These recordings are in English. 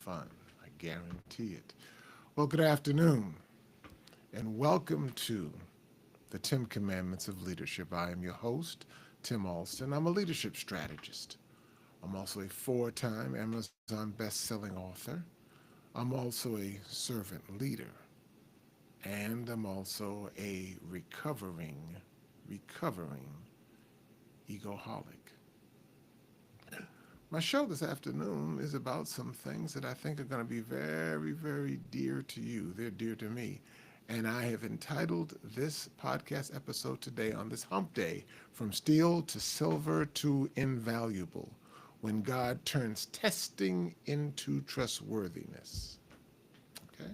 fun. I guarantee it. Well, good afternoon, and welcome to the 10 Commandments of Leadership. I am your host, Tim Alston. I'm a leadership strategist. I'm also a four-time Amazon best-selling author. I'm also a servant leader, and I'm also a recovering egoholic. My show this afternoon is about some things that I think are going to be very, very dear to you. They're dear to me. And I have entitled this podcast episode today on this hump day, From Steel to Silver to Invaluable, when God turns testing into trustworthiness. Okay?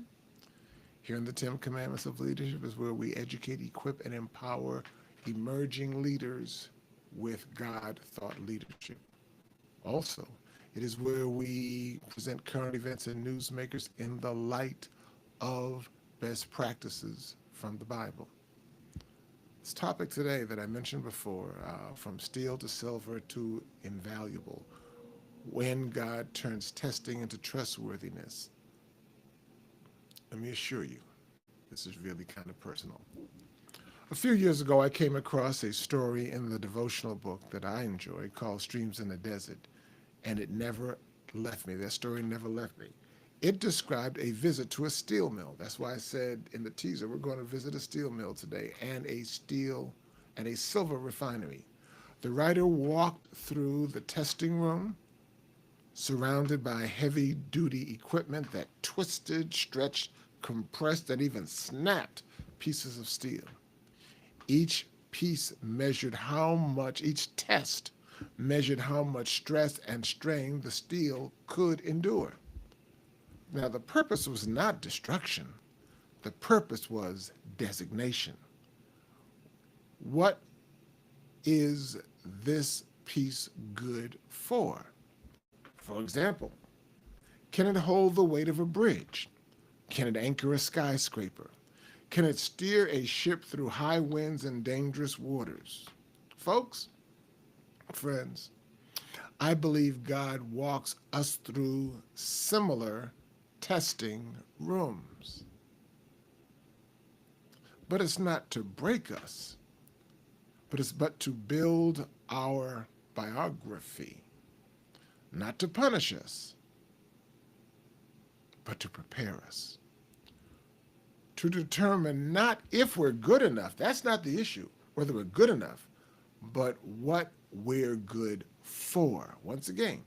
Here in the 10 Commandments of Leadership is where we educate, equip, and empower emerging leaders with God-thought leadership. Also, it is where we present current events and newsmakers in the light of best practices from the Bible. This topic today that I mentioned before, from steel to silver to invaluable, when God turns testing into trustworthiness. Let me assure you, this is really kind of personal. A few years ago, I came across a story in the devotional book that I enjoy called Streams in the Desert, and it never left me. That story never left me. It described a visit to a steel mill. That's why I said in the teaser, we're going to visit a steel mill today, and a silver refinery. The writer walked through the testing room, surrounded by heavy-duty equipment that twisted, stretched, compressed, and even snapped pieces of steel. Each piece measured how much, each test measured how much stress and strain the steel could endure. Now, the purpose was not destruction. The purpose was designation. What is this piece good for? For example, can it hold the weight of a bridge? Can it anchor a skyscraper? Can it steer a ship through high winds and dangerous waters? Folks, friends, I believe God walks us through similar testing rooms. But it's not to break us, but to build our biography, not to punish us, but to prepare us. To determine not if we're good enough, that's not the issue, whether we're good enough, but what we're good for. Once again,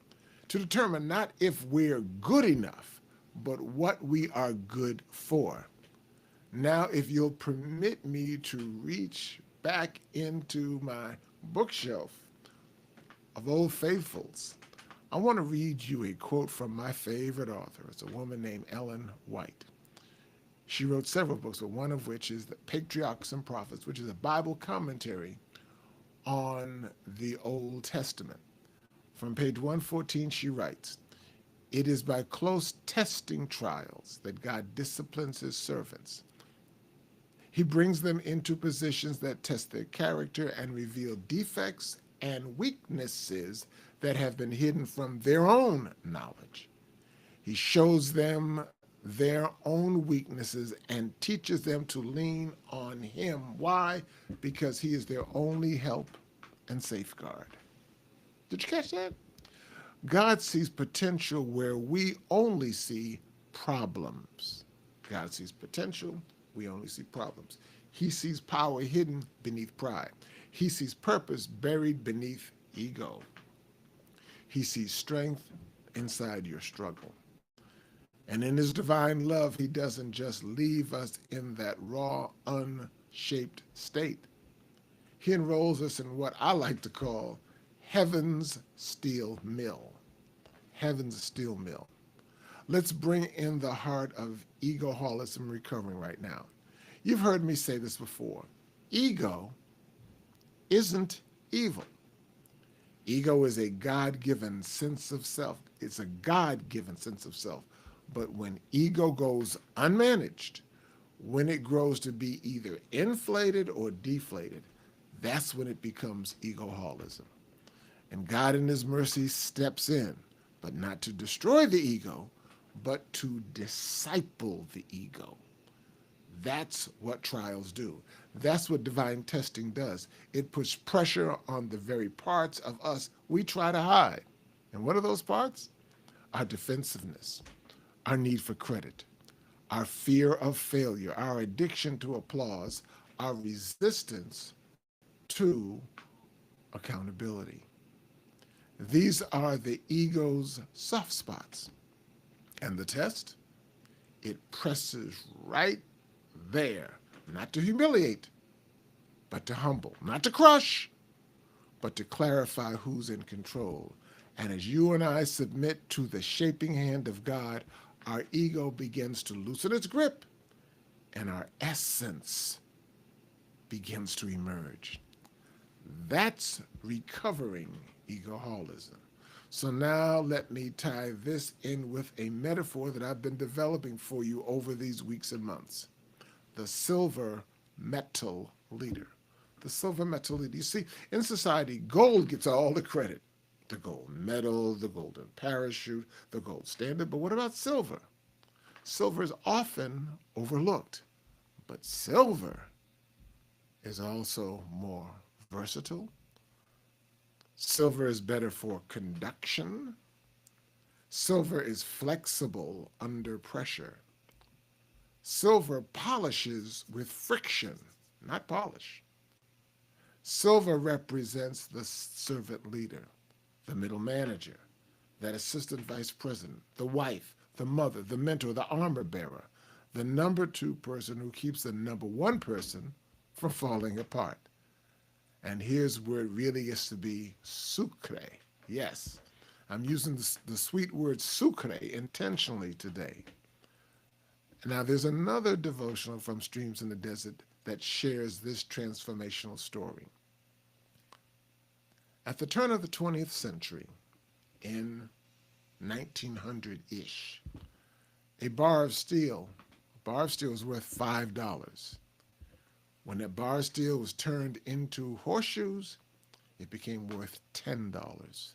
to determine not if we're good enough, but what we are good for. Now, if you'll permit me to reach back into my bookshelf of Old Faithfuls, I want to read you a quote from my favorite author. It's a woman named Ellen White. She wrote several books, but one of which is The Patriarchs and Prophets, which is a Bible commentary on the Old Testament. From page 114, she writes, "It is by close testing trials that God disciplines his servants. He brings them into positions that test their character and reveal defects and weaknesses that have been hidden from their own knowledge. He shows them their own weaknesses and teaches them to lean on him." Why? Because he is their only help and safeguard. Did you catch that? God sees potential where we only see problems. God sees potential, we only see problems. He sees power hidden beneath pride. He sees purpose buried beneath ego. He sees strength inside your struggle. And in his divine love, he doesn't just leave us in that raw, unshaped state. He enrolls us in what I like to call heaven's steel mill. Heaven's steel mill. Let's bring in the heart of egoholism recovering right now. You've heard me say this before. Ego isn't evil. Ego is a God-given sense of self. It's a God-given sense of self. But when ego goes unmanaged, when it grows to be either inflated or deflated, that's when it becomes egoholism. And God in his mercy steps in, but not to destroy the ego, but to disciple the ego. That's what trials do. That's what divine testing does. It puts pressure on the very parts of us we try to hide. And what are those parts? Our defensiveness, our need for credit, our fear of failure, our addiction to applause, our resistance to accountability. These are the ego's soft spots. And the test? It presses right there, not to humiliate, but to humble, not to crush, but to clarify who's in control. And as you and I submit to the shaping hand of God, our ego begins to loosen its grip and our essence begins to emerge. That's recovering egoholism. So now let me tie this in with a metaphor that I've been developing for you over these weeks and months. The silver metal leader. The silver metal leader. You see, in society, gold gets all the credit. The gold medal, the golden parachute, the gold standard. But what about silver? Silver is often overlooked, but silver is also more versatile. Silver is better for conduction. Silver is flexible under pressure. Silver polishes with friction, not polish. Silver represents the servant leader, the middle manager, that assistant vice president, the wife, the mother, the mentor, the armor bearer, the number two person who keeps the number one person from falling apart. And here's where it really gets to be sucre. Yes, I'm using the sweet word sucre intentionally today. Now, there's another devotional from Streams in the Desert that shares this transformational story. At the turn of the 20th century, in 1900-ish, a bar of steel was worth $5. When that bar of steel was turned into horseshoes, it became worth $10.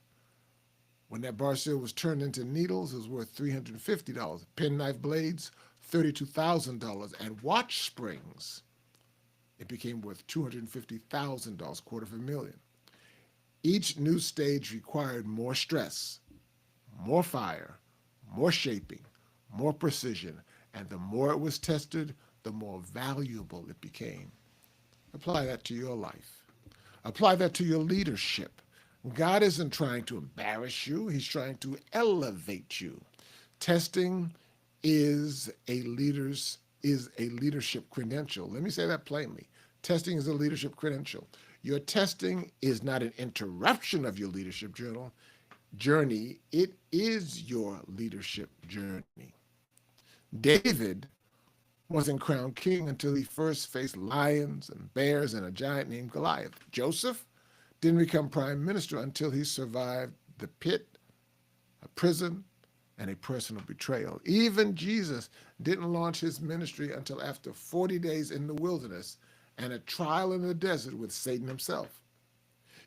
When that bar of steel was turned into needles, it was worth $350. Penknife blades, $32,000. And watch springs, it became worth $250,000, $250,000. Each new stage required more stress, more fire, more shaping, more precision, and the more it was tested, the more valuable it became. Apply that to your life. Apply that to your leadership. God isn't trying to embarrass you. He's trying to elevate you. Testing is a leadership credential. Let me say that plainly. Testing is a leadership credential. Your testing is not an interruption of your leadership journey. It is your leadership journey. David wasn't crowned king until he first faced lions and bears and a giant named Goliath. Joseph didn't become prime minister until he survived the pit, a prison, and a personal betrayal. Even Jesus didn't launch his ministry until after 40 days in the wilderness and a trial in the desert with Satan himself.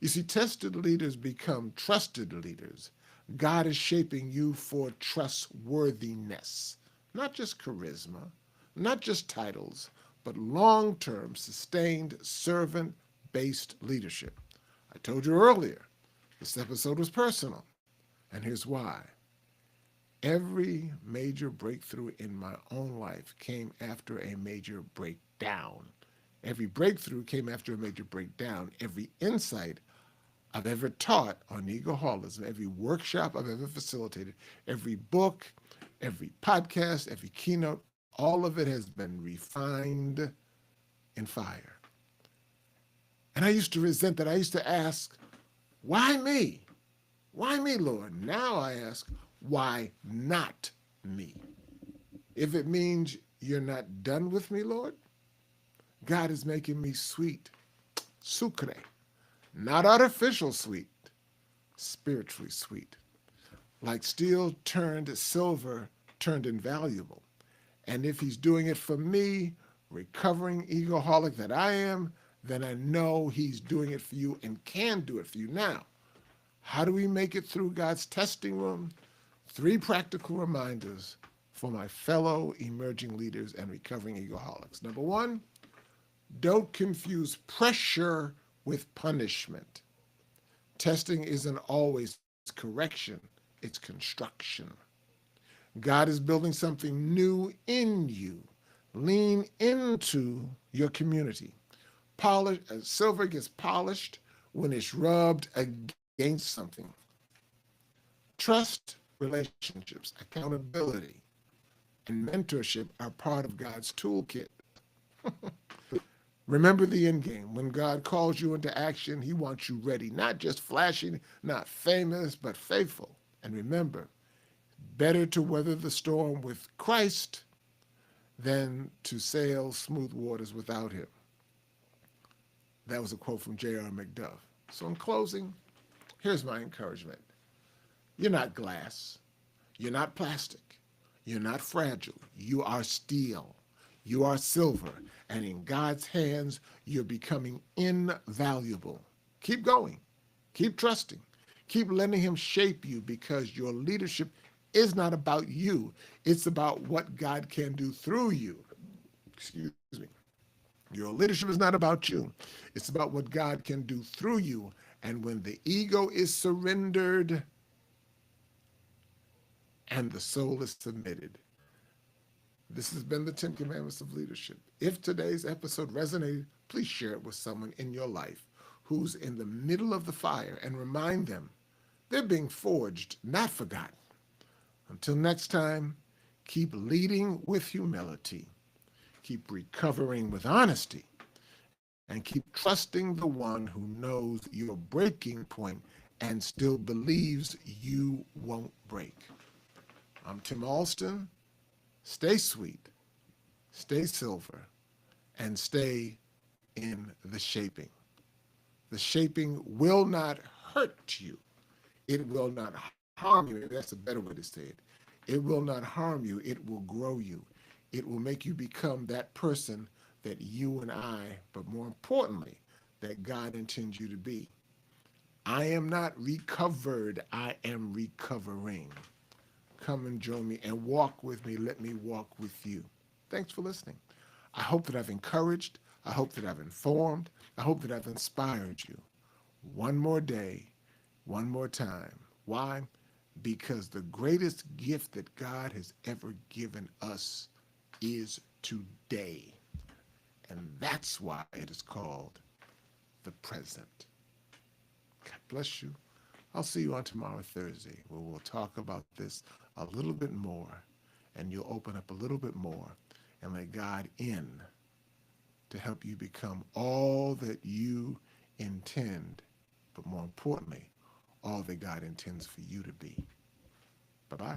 You see, tested leaders become trusted leaders. God is shaping you for trustworthiness, not just charisma, not just titles, but long-term, sustained, servant-based leadership. I told you earlier, this episode was personal, and here's why. Every major breakthrough in my own life came after a major breakdown. Every breakthrough came after a major breakdown. Every insight I've ever taught on egoholism, every workshop I've ever facilitated, every book, every podcast, every keynote, all of it has been refined in fire. And I used to resent that. I used to ask, why me? Why me, Lord? Now I ask, why not me? If it means you're not done with me, Lord, God is making me sweet, sucre, not artificial sweet, spiritually sweet. Like steel turned silver, turned invaluable. And if he's doing it for me, recovering egoholic that I am, then I know he's doing it for you and can do it for you. Now, how do we make it through God's testing room? 3 practical reminders for my fellow emerging leaders and recovering egoholics. Number 1, don't confuse pressure with punishment. Testing isn't always correction, it's construction. God is building something new in you. Lean into your community. Silver gets polished when it's rubbed against something. Trust, relationships, accountability, and mentorship are part of God's toolkit. Remember the end game. When God calls you into action, he wants you ready, not just flashy, not famous, but faithful. And remember, better to weather the storm with Christ than to sail smooth waters without him. That was a quote from J.R. McDuff. So in closing, here's my encouragement. You're not glass. You're not plastic. You're not fragile. You are steel. You are silver. And in God's hands, you're becoming invaluable. Keep going. Keep trusting. Keep letting him shape you, because your leadership is not about you. It's about what God can do through you. Excuse me. Your leadership is not about you. It's about what God can do through you. And when the ego is surrendered and the soul is submitted. This has been the 10 Commandments of Leadership. If today's episode resonated, please share it with someone in your life who's in the middle of the fire and remind them they're being forged, not forgotten. Until next time, keep leading with humility, keep recovering with honesty, and keep trusting the one who knows your breaking point and still believes you won't break. I'm Tim Alston. Stay sweet, stay silver, and stay in the shaping. The shaping will not hurt you. It will not harm you. Maybe that's a better way to say it. It will not harm you. It will grow you. It will make you become that person that you and I, but more importantly, that God intends you to be. I am not recovered. I am recovering. Come and join me and walk with me. Let me walk with you. Thanks for listening. I hope that I've encouraged. I hope that I've informed. I hope that I've inspired you. One more day, one more time. Why? Because the greatest gift that God has ever given us is today. And that's why it is called the present. God bless you. I'll see you on tomorrow, Thursday, where we'll talk about this a little bit more, and you'll open up a little bit more and let God in to help you become all that you intend, but more importantly, all that God intends for you to be. Bye-bye.